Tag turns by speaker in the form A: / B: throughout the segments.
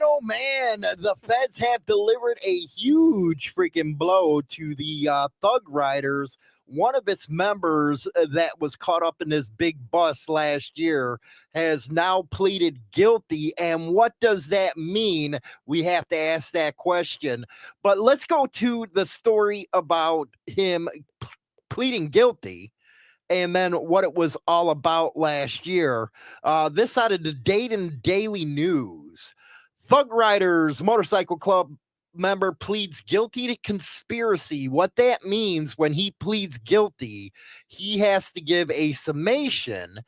A: oh man, the feds have delivered a huge freaking blow to the Thug Riders. One of its members that was caught up in this big bust last year has now pleaded guilty. And what does that mean? We have to ask that question. But let's go to the story about him pleading guilty and then what it was all about last year. This out of the Dayton Daily News. Thug Riders Motorcycle Club member pleads guilty to conspiracy. What that means when he pleads guilty, he has to give a summation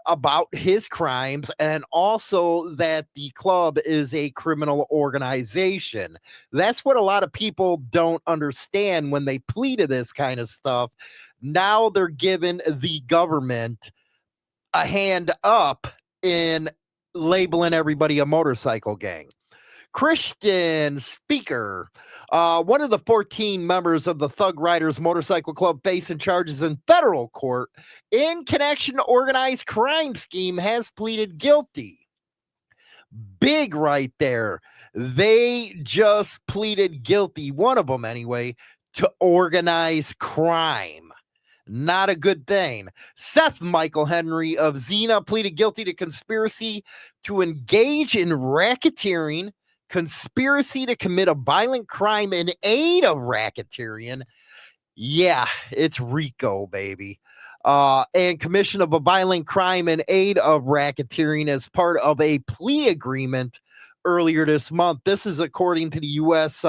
A: about his crimes and also that the club is a criminal organization. That's what a lot of people don't understand when they plead to this kind of stuff. Now they're giving the government a hand up in labeling everybody a motorcycle gang. Christian Speaker, one of the 14 members of the Thug Riders Motorcycle Club facing charges in federal court in connection to organized crime scheme, has pleaded guilty. Big right there. They just pleaded guilty, one of them anyway, to organized crime. Not a good thing. Seth Michael Henry of Xena pleaded guilty to conspiracy to engage in racketeering, conspiracy to commit a violent crime in aid of racketeering. Yeah, it's RICO, baby. And commission of a violent crime in aid of racketeering as part of a plea agreement earlier this month. This is according to the U.S.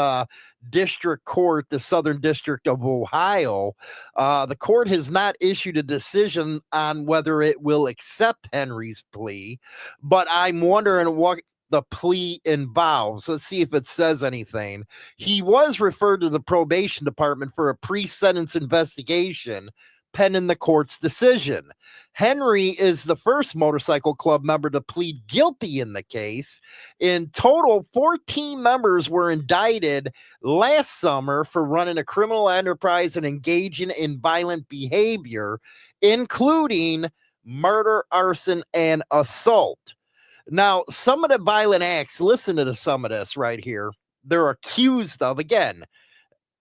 A: District Court, the Southern District of Ohio. The court has not issued a decision on whether it will accept Henry's plea, but I'm wondering what the plea involves. Let's see if it says anything. He was referred to the probation department for a pre-sentence investigation pending the court's decision. Henry is the first motorcycle club member to plead guilty in the case. In total, 14 members were indicted last summer for running a criminal enterprise and engaging in violent behavior, including murder, arson, and assault. Now, some of the violent acts, listen to some of this right here. They're accused of, again,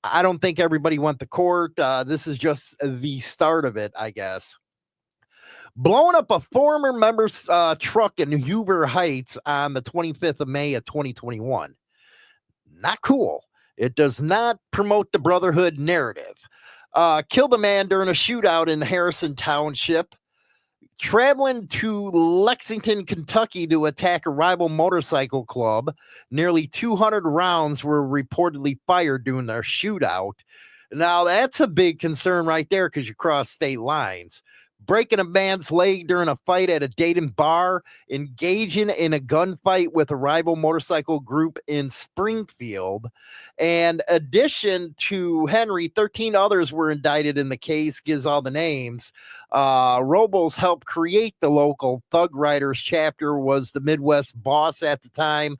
A: I don't think everybody went to court. This is just the start of it, I guess. Blowing up a former member's truck in Huber Heights on the 25th of May of 2021. Not cool. It does not promote the brotherhood narrative. Killed a man during a shootout in Harrison Township. Traveling to Lexington, Kentucky to attack a rival motorcycle club. Nearly 200 rounds were reportedly fired during their shootout. Now, that's a big concern right there because you cross state lines. Breaking a man's leg during a fight at a Dayton bar, engaging in a gunfight with a rival motorcycle group in Springfield. And addition to Henry, 13 others were indicted in the case, gives all the names. Robles helped create the local Thug Riders chapter, was the Midwest boss at the time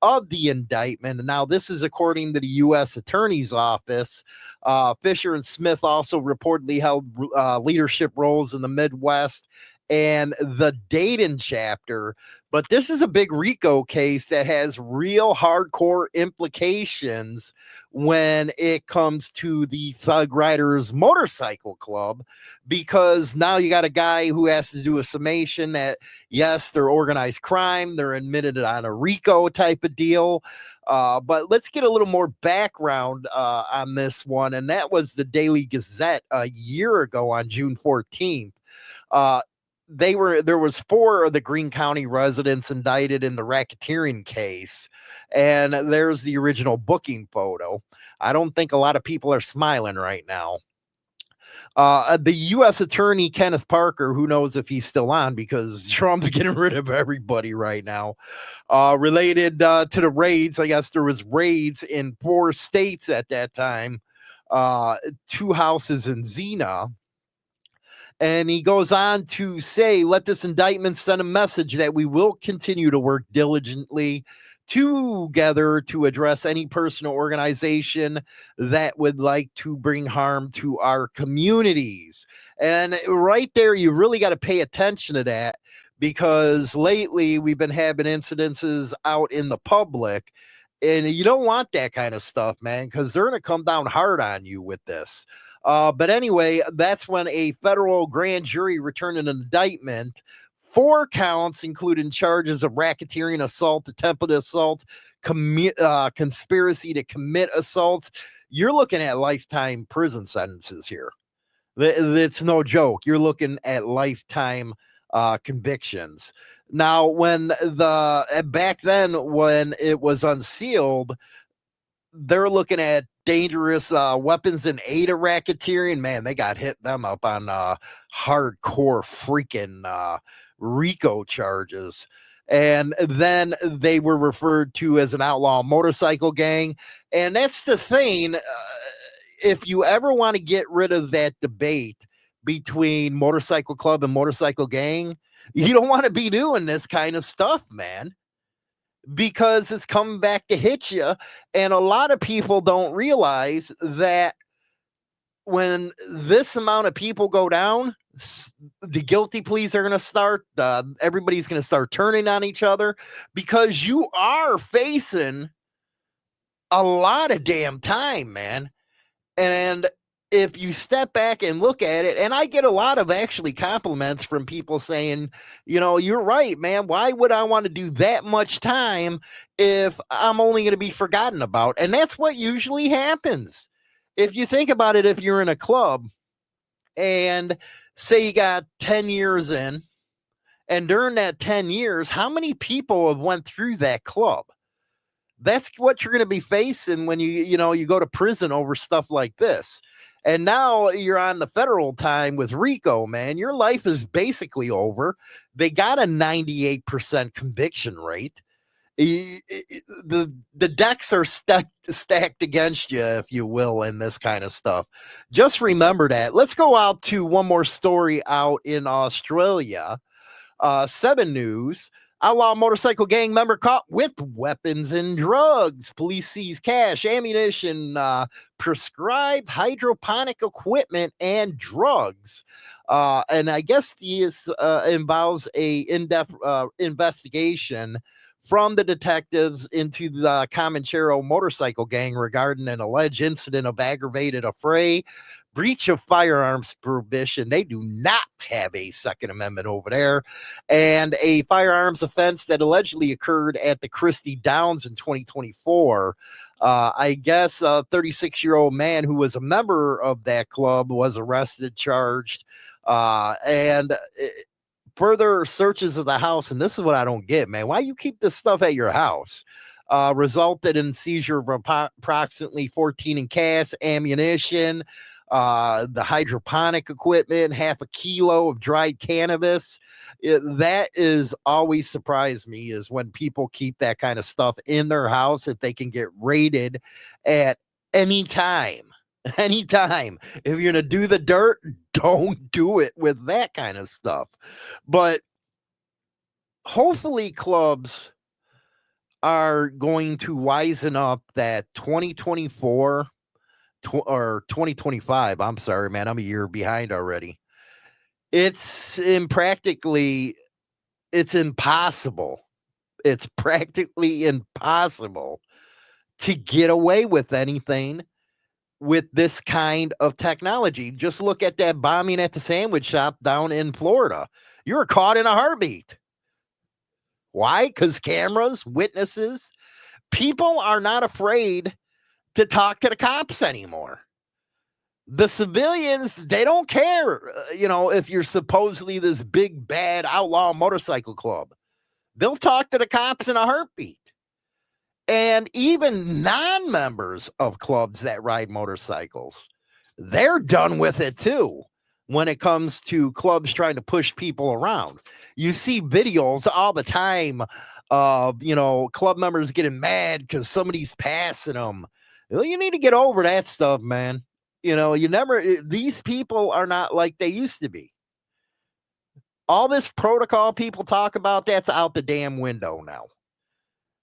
A: of the indictment. And now this is according to the U.S. Attorney's Office. Fisher and Smith also reportedly held leadership roles in the Midwest and the Dayton chapter. But this is a big RICO case that has real hardcore implications when it comes to the Thug Riders Motorcycle Club, because now you got a guy who has to do a summation that, yes, they're organized crime, they're admitted on a RICO type of deal. But let's get a little more background on this one. And that was the Daily Gazette a year ago on June 14th. There was 4 of the Greene County residents indicted in the racketeering case, and there's the original booking photo. I don't think a lot of people are smiling right now. The U.S. Attorney Kenneth Parker, who knows if he's still on because Trump's getting rid of everybody right now, related to the raids. I guess there was raids in 4 states at that time, 2 houses in Xena. And he goes on to say, let this indictment send a message that we will continue to work diligently together to address any person or organization that would like to bring harm to our communities. And right there, you really got to pay attention to that, because lately we've been having incidences out in the public, and you don't want that kind of stuff, man, because they're going to come down hard on you with this. But anyway, that's when a federal grand jury returned an indictment. 4 counts, including charges of racketeering, assault, attempted assault, conspiracy to commit assault. You're looking at lifetime prison sentences here. It's no joke. You're looking at lifetime convictions. Now, when back then when it was unsealed, they're looking at dangerous weapons and aid of racketeering. Man, they got hit them up on hardcore freaking RICO charges. And then they were referred to as an outlaw motorcycle gang. And that's the thing. If you ever want to get rid of that debate between motorcycle club and motorcycle gang, you don't want to be doing this kind of stuff, man, because it's coming back to hit you. And a lot of people don't realize that when this amount of people go down, the guilty pleas are going to start. Everybody's going to start turning on each other, because you are facing a lot of damn time, man. And if you step back and look at it, and I get a lot of actually compliments from people saying, you're right, man. Why would I want to do that much time if I'm only going to be forgotten about? And that's what usually happens. If you think about it, if you're in a club and say you got 10 years in, and during that 10 years, how many people have went through that club? That's what you're going to be facing when you go to prison over stuff like this. And now you're on the federal time with RICO, man. Your life is basically over. They got a 98% conviction rate. The decks are stacked against you, if you will, in this kind of stuff. Just remember that. Let's go out to one more story out in Australia. 7 News. Outlaw motorcycle gang member caught with weapons and drugs. Police seize cash, ammunition, prescribed hydroponic equipment, and drugs. And I guess this involves a in-depth investigation from the detectives into the Comancheros motorcycle gang regarding an alleged incident of aggravated affray, breach of firearms prohibition. They do not have a Second Amendment over there. And a firearms offense that allegedly occurred at the Christie Downs in 2024. I guess a 36-year-old man who was a member of that club was arrested, charged, and further searches of the house. And this is what I don't get, man. Why you keep this stuff at your house? Resulted in seizure of approximately 14 in cash, ammunition, the hydroponic equipment, half a kilo of dried cannabis. That is always surprised me, is when people keep that kind of stuff in their house, if they can get raided at any time. Anytime. If you're going to do the dirt, don't do it with that kind of stuff. But hopefully clubs are going to wisen up that 2024 or 2025. I'm sorry, man. I'm a year behind already. It's practically impossible. It's practically impossible to get away with anything with this kind of technology. Just look at that bombing at the sandwich shop down in Florida. You were caught in a heartbeat. Why? Because cameras, witnesses, people are not afraid to talk to the cops anymore. The civilians, they don't care, if you're supposedly this big, bad outlaw motorcycle club. They'll talk to the cops in a heartbeat. And even non-members of clubs that ride motorcycles, they're done with it too. When it comes to clubs trying to push people around, you see videos all the time of, club members getting mad because somebody's passing them. Well, you need to get over that stuff, man. These people are not like they used to be. All this protocol people talk about, that's out the damn window now.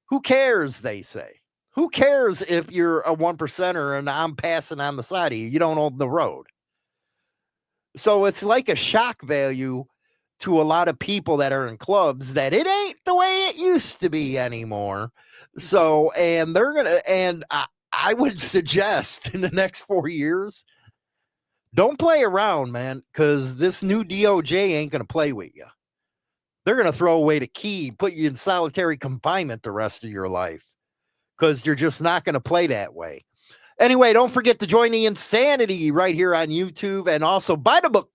A: Who cares, they say. Who cares if you're a 1%er and I'm passing on the side of you? You don't own the road. So it's like a shock value to a lot of people that are in clubs that it ain't the way it used to be anymore. So, and they're gonna, and I would suggest in the next 4 years, don't play around, man, because this new DOJ ain't gonna play with you. They're gonna throw away the key, put you in solitary confinement the rest of your life, because you're just not gonna play that way. Anyway, don't forget to join the insanity right here on YouTube, and also buy the book.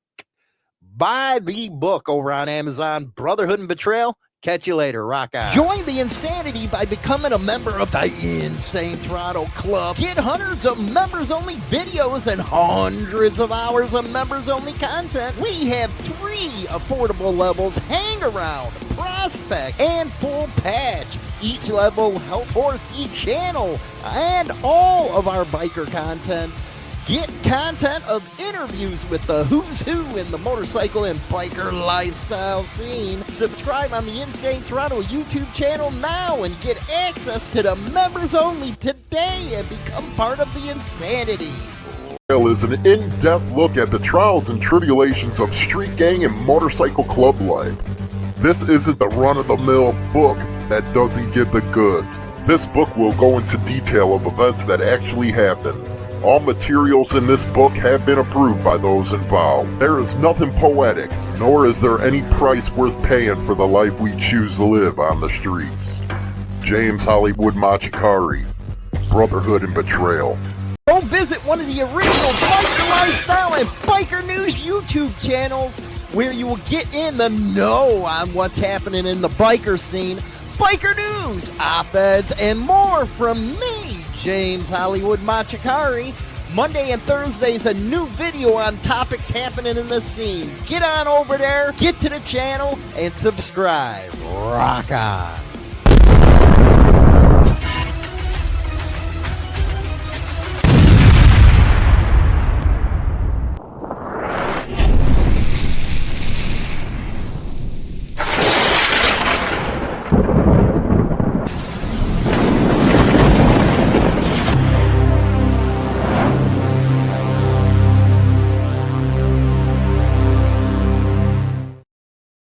A: Buy the book over on Amazon, Brotherhood and Betrayal. Catch you later. Rock on. Join the insanity by becoming a member of the Insane Throttle Club. Get hundreds of members-only videos and hundreds of hours of members-only content. We have 3 affordable levels: Hang Around, Prospect, and Full Patch. Each level help support each channel and all of our biker content. Get content of interviews with the who's who in the motorcycle and biker lifestyle scene. Subscribe on the Insane Throttle YouTube channel now and get access to the members only today and become part of the insanity.
B: Is an in-depth look at the trials and tribulations of street gang and motorcycle club life. This isn't the run-of-the-mill book that doesn't give the goods. This book will go into detail of events that actually happened. All materials in this book have been approved by those involved. There is nothing poetic, nor is there any price worth paying for the life we choose to live on the streets. James Hollywood Machikari, Brotherhood and Betrayal.
A: Go visit one of the original Biker Lifestyle and Biker News YouTube channels, where you will get in the know on what's happening in the biker scene, biker news, op-eds, and more from me, James Hollywood Machikari. Monday and Thursdays, a new video on topics happening in the scene. Get on over there, get to the channel, and subscribe. Rock on.